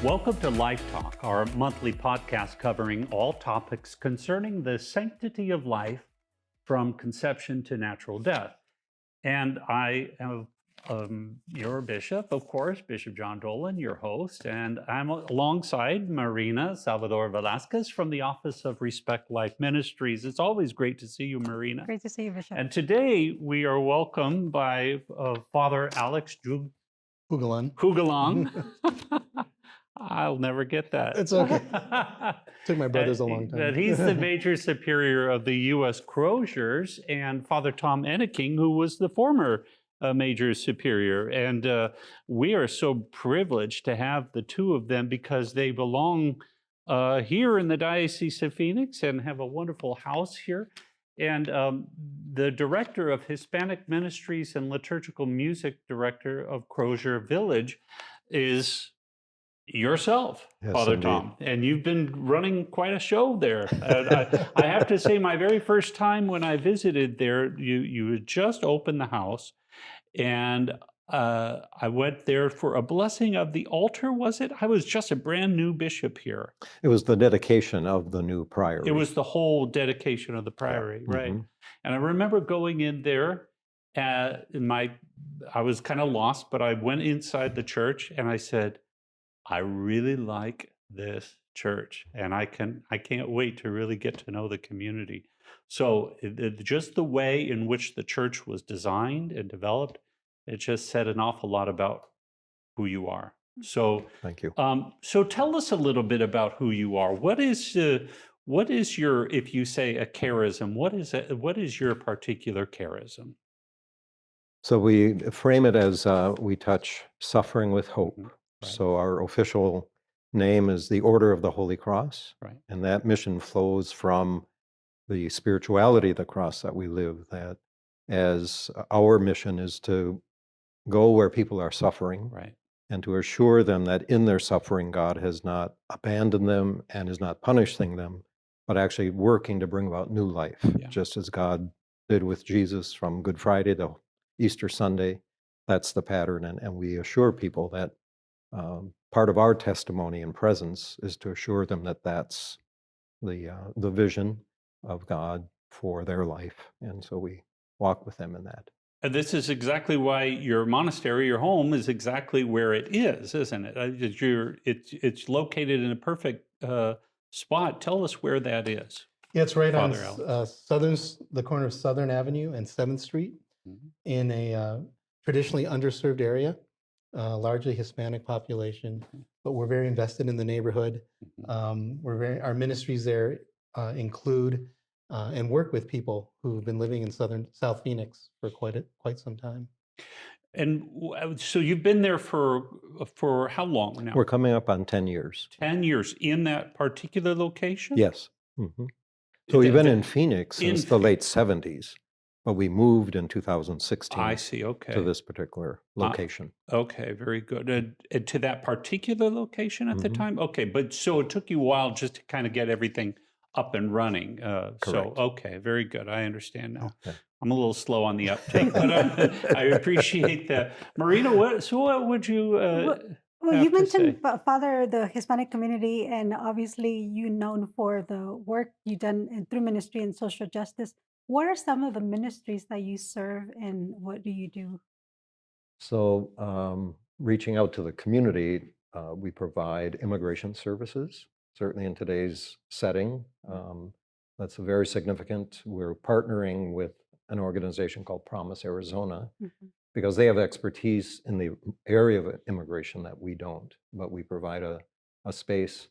Welcome to Life Talk, our monthly podcast covering all topics concerning the sanctity of life from conception to natural death. And I am your bishop, of course, Bishop John Dolan, your host, and I'm alongside Marina Salvador Velasquez from the Office of Respect Life Ministries. It's always great to see you, Marina. Great to see you, Bishop. And today we are welcomed by Father Alex Juguilon. I'll never get that. It's okay. Took my brothers a long time. That he's the major superior of the U.S. Crosiers, and Father Tom Enneking, who was the former major superior. And we are so privileged to have the two of them because they belong here in the Diocese of Phoenix and have a wonderful house here. And the director of Hispanic Ministries and liturgical music director of Crosier Village is yourself, yes, Father indeed. Tom, and you've been running quite a show there. I have to say, my very first time when I visited there, you had just opened the house, and I went there for a blessing of the altar, was it? I was just a brand new bishop here. It was the dedication of the new priory. It was the whole dedication of the priory, yeah. Right? Mm-hmm. And I remember going in there, I was kind of lost, but I went inside the church and I said, I really like this church, and I can't wait to really get to know the community. So just the way in which the church was designed and developed, it just said an awful lot about who you are. So thank you. So tell us a little bit about who you are. What is your, if you say a charism, what is your particular charism? So we frame it as we touch suffering with hope. Mm-hmm. Right. So our official name is the Order of the Holy Cross, right. And that mission flows from the spirituality of the cross that we live, that as our mission is to go where people are suffering, right. And to assure them that in their suffering, God has not abandoned them and is not punishing them, but actually working to bring about new life, yeah. Just as God did with Jesus from Good Friday to Easter Sunday. That's the pattern, and we assure people that part of our testimony and presence is to assure them that that's the vision of God for their life, and so we walk with them in that. And this is exactly why your monastery, your home, is exactly where it is, isn't it? It's located in a perfect spot. Tell us where that is. Yeah, it's right Father on the corner of Southern Avenue and 7th Street, mm-hmm. In a traditionally underserved area. Largely Hispanic population, but we're very invested in the neighborhood. Our ministries there include and work with people who've been living in South Phoenix for quite some time. And so you've been there for how long now? We're coming up on 10 years. 10 years in that particular location? Yes. Mm-hmm. So we've been in Phoenix since the late 70s. But we moved in 2016. I see. Okay. To this particular location. Okay, very good. And to that particular location at the time. Okay, but so it took you a while just to kind of get everything up and running. Correct. So okay, very good. I understand now. Okay. I'm a little slow on the uptake, but I appreciate that. Marina, what would you? Well, you mentioned, Father, the Hispanic community, and obviously you're known for the work you've done through ministry and social justice. What are some of the ministries that you serve, and what do you do? So reaching out to the community, we provide immigration services, certainly in today's setting. That's very significant. We're partnering with an organization called Promise Arizona, mm-hmm. because they have expertise in the area of immigration that we don't, but we provide a space.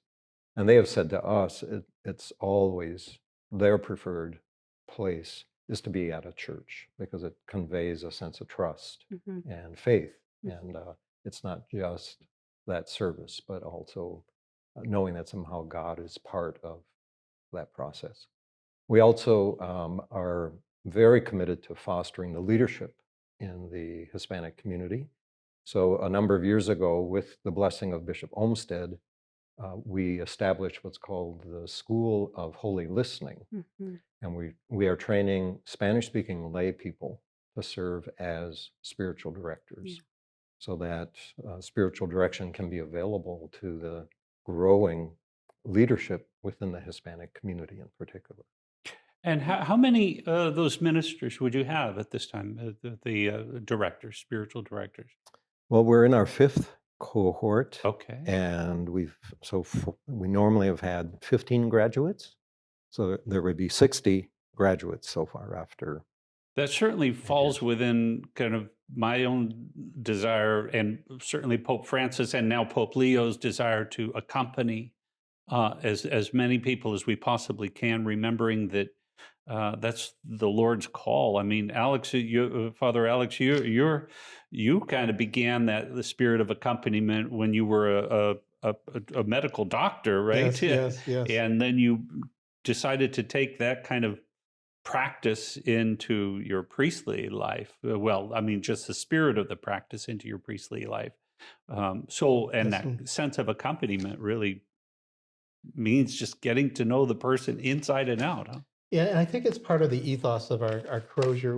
And they have said to us, it's always their preferred place is to be at a church because it conveys a sense of trust, mm-hmm. and faith. Mm-hmm. And it's not just that service, but also knowing that somehow God is part of that process. We also are very committed to fostering the leadership in the Hispanic community. So a number of years ago, with the blessing of Bishop Olmsted, we established what's called the School of Holy Listening. Mm-hmm. And we are training Spanish-speaking lay people to serve as spiritual directors. so that spiritual direction can be available to the growing leadership within the Hispanic community in particular. And how many those ministers would you have at this time, the directors, spiritual directors? Well, we're in our 5th cohort, Okay. and we normally have had 15 graduates, so there would be 60 graduates so far after. That certainly falls within kind of my own desire, and certainly Pope Francis and now Pope Leo's desire to accompany as many people as we possibly can, remembering that that's the Lord's call. I mean, Alex, Father Alex, you kind of began the spirit of accompaniment when you were a medical doctor, right? Yes. And then you decided to take that kind of practice into your priestly life. Well, I mean, just the spirit of the practice into your priestly life. And Yes, that sense of accompaniment really means just getting to know the person inside and out. Huh? Yeah, and I think it's part of the ethos of our Crosier.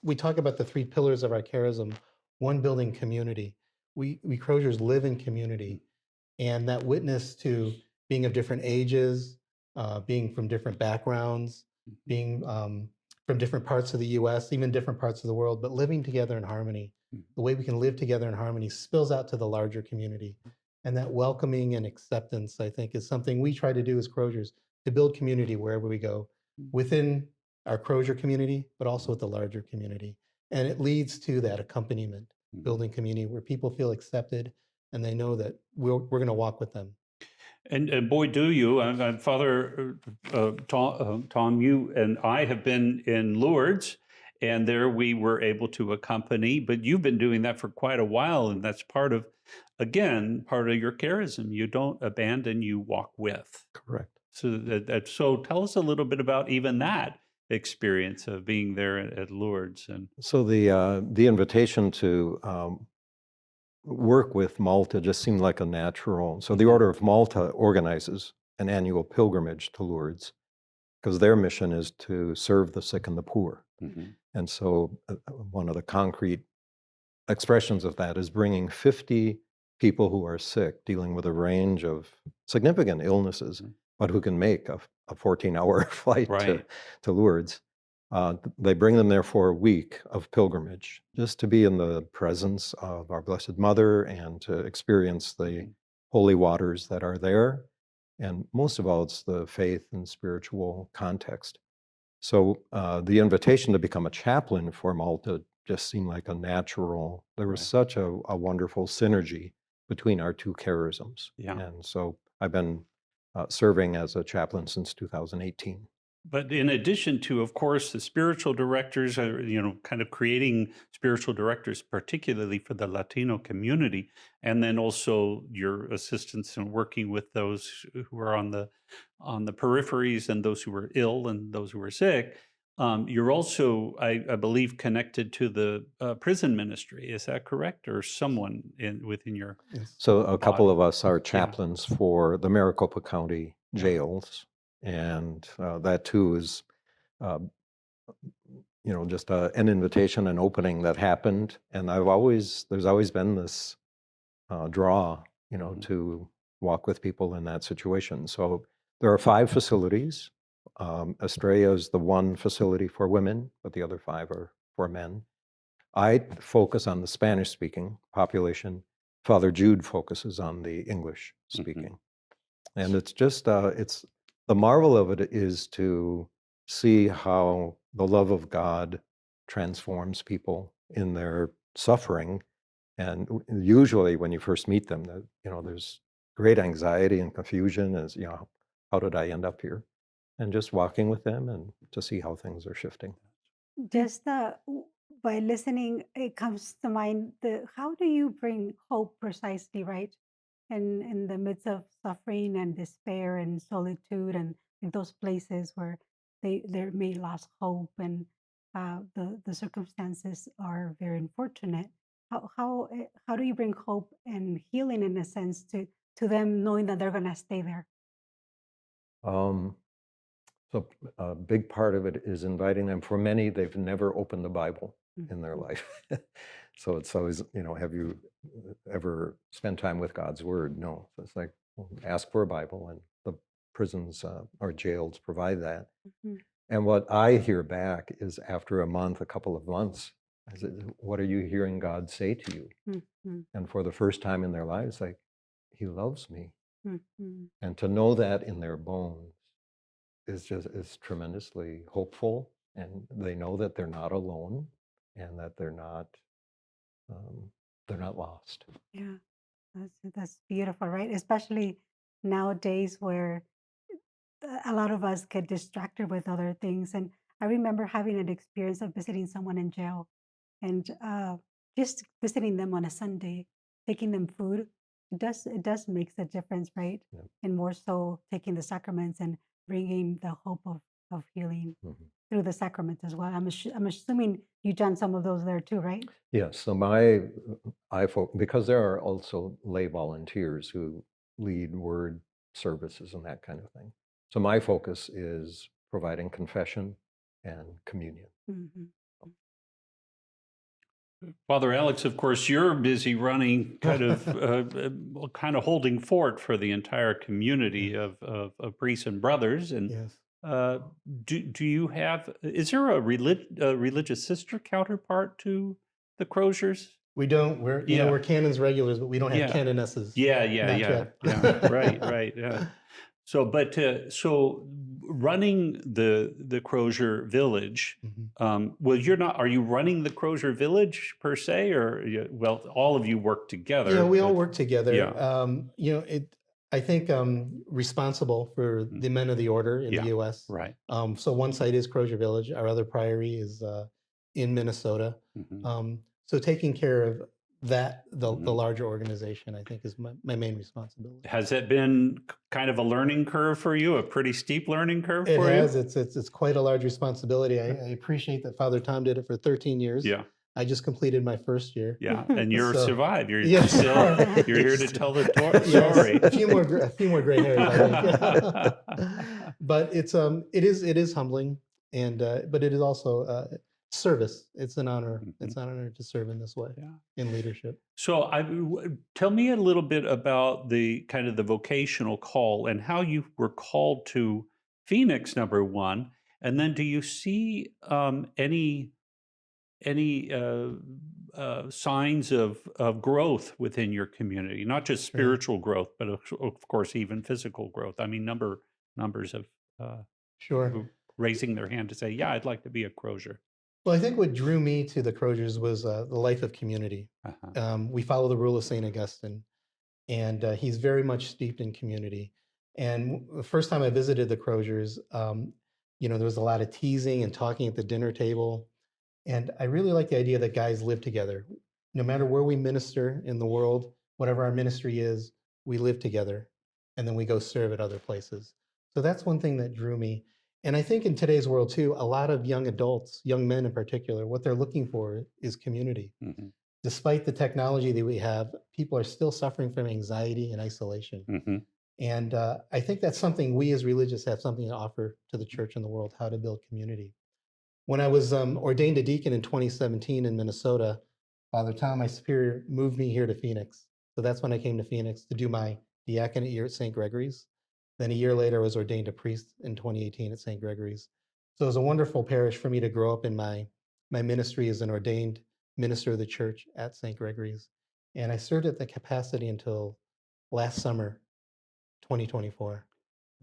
We talk about the 3 pillars of our charism. One, building community. We Crosiers live in community, and that witness to being of different ages, being from different backgrounds, being from different parts of the U.S., even different parts of the world, but living together in harmony. The way we can live together in harmony spills out to the larger community. And that welcoming and acceptance, I think, is something we try to do as Crosiers, to build community wherever we go, within our Crosier community, but also with the larger community. And it leads to that accompaniment, building community where people feel accepted and they know that we're going to walk with them. And boy, do you. Father Tom, you and I have been in Lourdes, and there we were able to accompany, but you've been doing that for quite a while, and that's part of your charism. You don't abandon, you walk with. Correct. So tell us a little bit about even that experience of being there at Lourdes. And so the invitation to work with Malta just seemed like a natural. So the Order of Malta organizes an annual pilgrimage to Lourdes because their mission is to serve the sick and the poor. And so one of the concrete expressions of that is bringing 50 people who are sick, dealing with a range of significant illnesses, but who can make a 14-hour flight to Lourdes. They bring them there for a week of pilgrimage, just to be in the presence of our Blessed Mother and to experience the holy waters that are there. And most of all, it's the faith and spiritual context. So the invitation to become a chaplain for Malta just seemed like a natural. There was such a wonderful synergy between our 2 charisms. And so I've been serving as a chaplain since 2018. But in addition to, of course, the spiritual directors, kind of creating spiritual directors, particularly for the Latino community, and then also your assistance in working with those who are on the peripheries and those who are ill and those who are sick. You're also, I believe, connected to the prison ministry. Is that correct, or someone within your? So a couple of us are chaplains for the Maricopa County jails. And that too is, just an invitation, an opening that happened. And there's always been this draw, to walk with people in that situation. So there are 5 facilities. Estrella is the one facility for women, but the other 5 are for men. I focus on the Spanish-speaking population. Father Jude focuses on the English-speaking. And it's just, the marvel of it is to see how the love of God transforms people in their suffering. And usually when you first meet them, there's great anxiety and confusion as, how did I end up here? And just walking with them and to see how things are shifting. Just by listening, it comes to mind how do you bring hope precisely, right? In the midst of suffering and despair and solitude and in those places where they may lost hope and the circumstances are very unfortunate. How do you bring hope and healing in a sense to them, knowing that they're gonna stay there? So a big part of it is inviting them. For many, they've never opened the Bible. in their Mhm. life. So it's always, have you ever spent time with God's Word? No. So it's like, well, ask for a Bible, and the prisons or jails provide that. Mhm. And what I hear back is after a month, a couple of months, I said, what are you hearing God say to you? Mhm. And for the first time in their lives, like, He loves me. Mhm. And to know that in their bones is tremendously hopeful, and they know that they're not alone, and that um, they're not lost. Yeah, that's beautiful, right? Especially nowadays where a lot of us get distracted with other things. And I remember having an experience of visiting someone in jail and just visiting them on a Sunday, taking them food. It does makes a difference, right? Yeah. And more so taking the sacraments and bringing the hope of healing Mhm. through the sacraments as well. I'm assuming you've done some of those there too, right? Yes, so because there are also lay volunteers who lead word services and that kind of thing. So my focus is providing confession and communion. Hmm. Father Alex, of course, you're busy running kind of holding fort for the entire community of priests and brothers. And Yes. uh, do you have, is there a religious sister counterpart to the Croziers? We don't, we're, Yeah, we're canons regulars, but we don't have yeah, canonesses. yeah, Not yet. right, yeah. So, so running the Crozier Village. Mhm. Well, you're not. Are you running the Crozier Village per se, or well, all of you work together? Yeah, we all But work together. yeah, I think responsible for mm, the men of the order in the yeah, U.S. right. So one site is Crosier Village. Our other priory is in Minnesota. Hmm. So taking care of that, the Hmm. larger organization, I think, is my main responsibility. Has it been kind of a learning curve for you? A pretty steep learning curve It for has. you? It's quite a large responsibility. I appreciate that Father Tom did it for 13 years. Yeah, I just completed my first year. yeah, and you're So survived. You're yes, still you're here to tell the yes, story. a few more gray hairs, I think. But it is humbling, and but it is also service. It's an honor. Mhm. It's an honor to serve in this way Yeah. in leadership. So tell me a little bit about the kind of the vocational call and how you were called to Phoenix, number one, and then do you see any signs of growth within your community, not just Sure. spiritual growth, but of course even physical growth? I mean, numbers of Sure. who raising their hand to say, "Yeah, I'd like to be a Crozier." Well, I think what drew me to the Crosiers was the life of community. Uh-huh. We follow the rule of Saint Augustine, and he's very much steeped in community. And the first time I visited the Crosiers, there was a lot of teasing and talking at the dinner table. And I really like the idea that guys live together. No matter where we minister in the world, whatever our ministry is, we live together and then we go serve at other places. So that's one thing that drew me. And I think in today's world too, a lot of young adults, young men in particular, what they're looking for is community. Hmm. Despite the technology that we have, people are still suffering from anxiety and isolation. Hmm. And I think that's something we as religious have something to offer to the church and the world, how to build community. When I was ordained a deacon in 2017 in Minnesota, Father Tom, my superior, moved me here to Phoenix. So that's when I came to Phoenix to do my diaconate year at St. Gregory's. Then a year later, I was ordained a priest in 2018 at St. Gregory's. So it was a wonderful parish for me to grow up in my ministry as an ordained minister of the church at St. Gregory's. And I served at the capacity until last summer, 2024.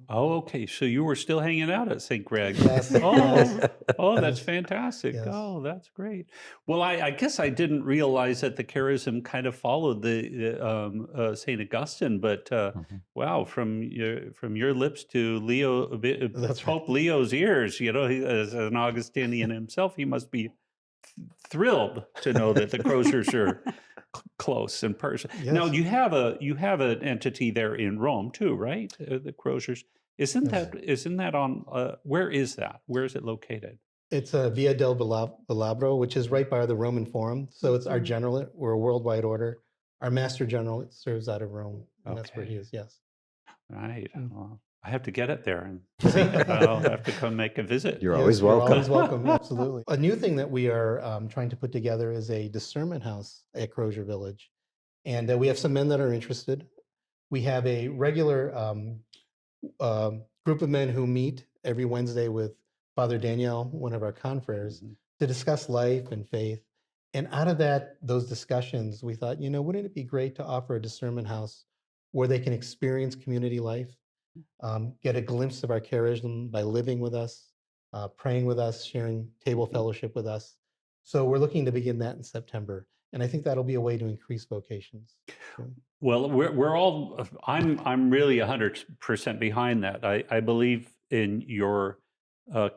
Oh, okay. So you were still hanging out at St. Greg's. Yes, Oh, yes, oh, that's yes, fantastic. yes. Oh, that's great. Well, I guess I didn't realize that the charism kind of followed the St. Augustine, but Mhm. wow, from your lips to Leo, That's right. Pope Leo's ears, as an Augustinian himself, he must be thrilled to know that the Croziers are close in person. Now Yes, you have an entity there in Rome too, right? The Croziers. Isn't yes. that on? Where is that? Where is it located? It's Via del Velabro, which is right by the Roman Forum. So it's our Mhm. general. We're a worldwide order. Our master general serves out of Rome, and that's where he Okay, is. Yes. right. Mm. Well, I have to get it there and see it. I'll have to come make a visit. You're Yes, always you're welcome. always welcome, absolutely. A new thing that we are trying to put together is a discernment house at Crosier Village. And we have some men that are interested. We have a regular group of men who meet every Wednesday with Father Daniel, one of our confreres, to discuss life and faith. And out of those discussions, we thought, wouldn't it be great to offer a discernment house where they can experience community life, get a glimpse of our charism by living with us, praying with us, sharing table fellowship with us. So we're looking to begin that in September. And I think that'll be a way to increase vocations. Well, we're all, I'm really 100% behind that. I believe in your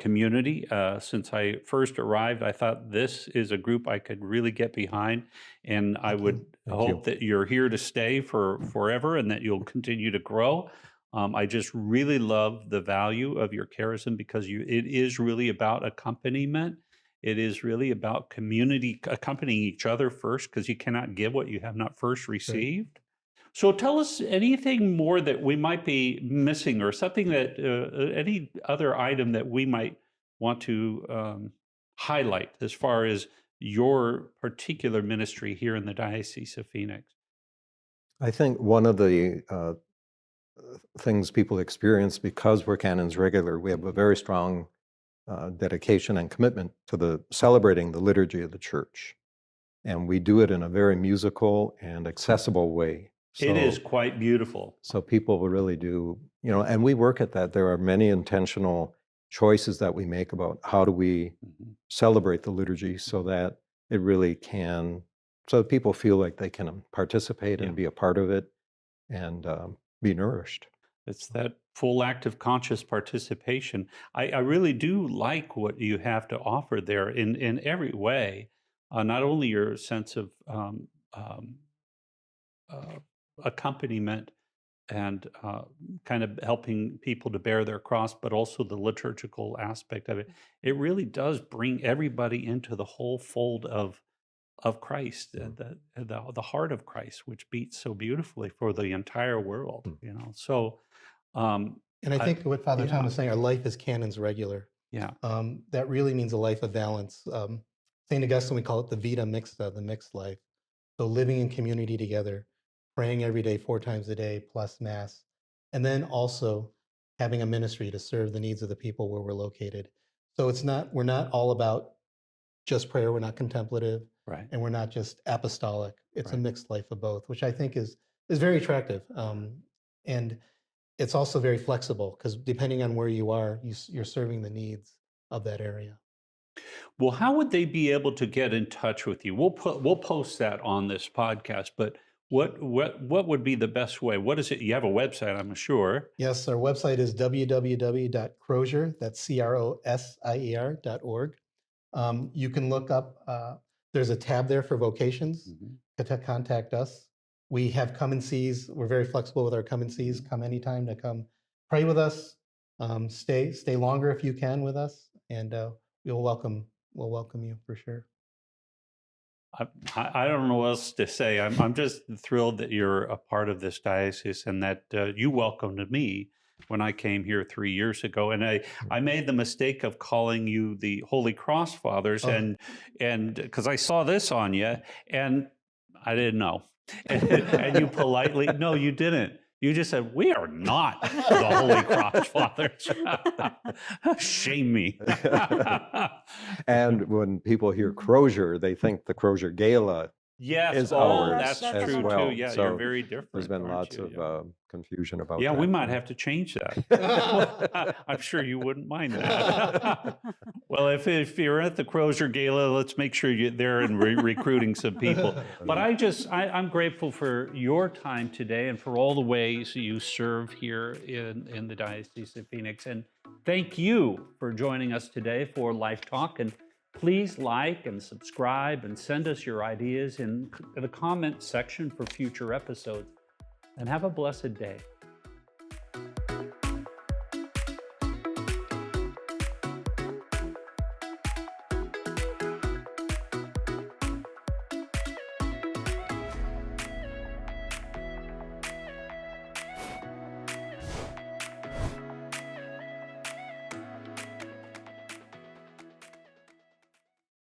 community. Since I first arrived, I thought this is a group I could really get behind. And I would hope that you're here to stay for forever and that you'll continue to grow. I just really love the value of your charism because it is really about accompaniment. It is really about community accompanying each other first, because you cannot give what you have not first received. Right. So tell us anything more that we might be missing, or something that, any other item that we might want to highlight as far as your particular ministry here in the Diocese of Phoenix. I think one of the things people experience, because we're canons regular, we have a very strong dedication and commitment to celebrating the liturgy of the church. And we do it in a very musical and accessible way. So, it is quite beautiful. So people will really do, and we work at that. There are many intentional choices that we make about how do we celebrate the liturgy so that it really can, so that people feel like they can participate and be a part of it and be nourished. It's that full active conscious participation. I really do like what you have to offer there in every way. Not only your sense of accompaniment and kind of helping people to bear their cross, but also the liturgical aspect of it. It really does bring everybody into the whole fold of Christ, the heart of Christ, which beats so beautifully for the entire world. So. And I think what Father Tom is saying, our life is canons regular. Yeah. That really means a life of balance. St. Augustine, we call it the vita mixta, the mixed life. So living in community together, praying every day, 4 times a day, plus Mass, and then also having a ministry to serve the needs of the people where we're located. So we're not all about just prayer, we're not contemplative, right, and we're not just apostolic. It's a mixed life of both, which I think is very attractive. And it's also very flexible, because depending on where you are, you're serving the needs of that area. Well, how would they be able to get in touch with you? We'll post that on this podcast, but what would be the best way? What is it? You have a website, I'm sure. Yes, our website is www.crosier, that's crosier.org. You can look up, there's a tab there for vocations to contact us. We have come and sees. We're very flexible with our come and sees. Come anytime to come pray with us. Stay longer if you can with us, and we'll welcome you for sure. I don't know what else to say. I'm just thrilled that you're a part of this diocese, and that you welcomed me when I came here 3 years ago. And I made the mistake of calling you the Holy Cross Fathers, and because I saw this on you, and I didn't know. And you politely, no, you didn't. You just said, we are not the Holy Cross Fathers. Shame me. And when people hear Crosier, they think the Crosier Gala is ours that's as true well. too. Yeah, So you're very different. there's been lots of confusion about that. Yeah, we might have to change that. I'm sure you wouldn't mind that. Well, if you're at the Crosier Gala, let's make sure you're there and recruiting some people. But I'm grateful for your time today and for all the ways you serve here in the Diocese of Phoenix. And thank you for joining us today for Life Talk. And please like and subscribe and send us your ideas in the comment section for future episodes. And have a blessed day.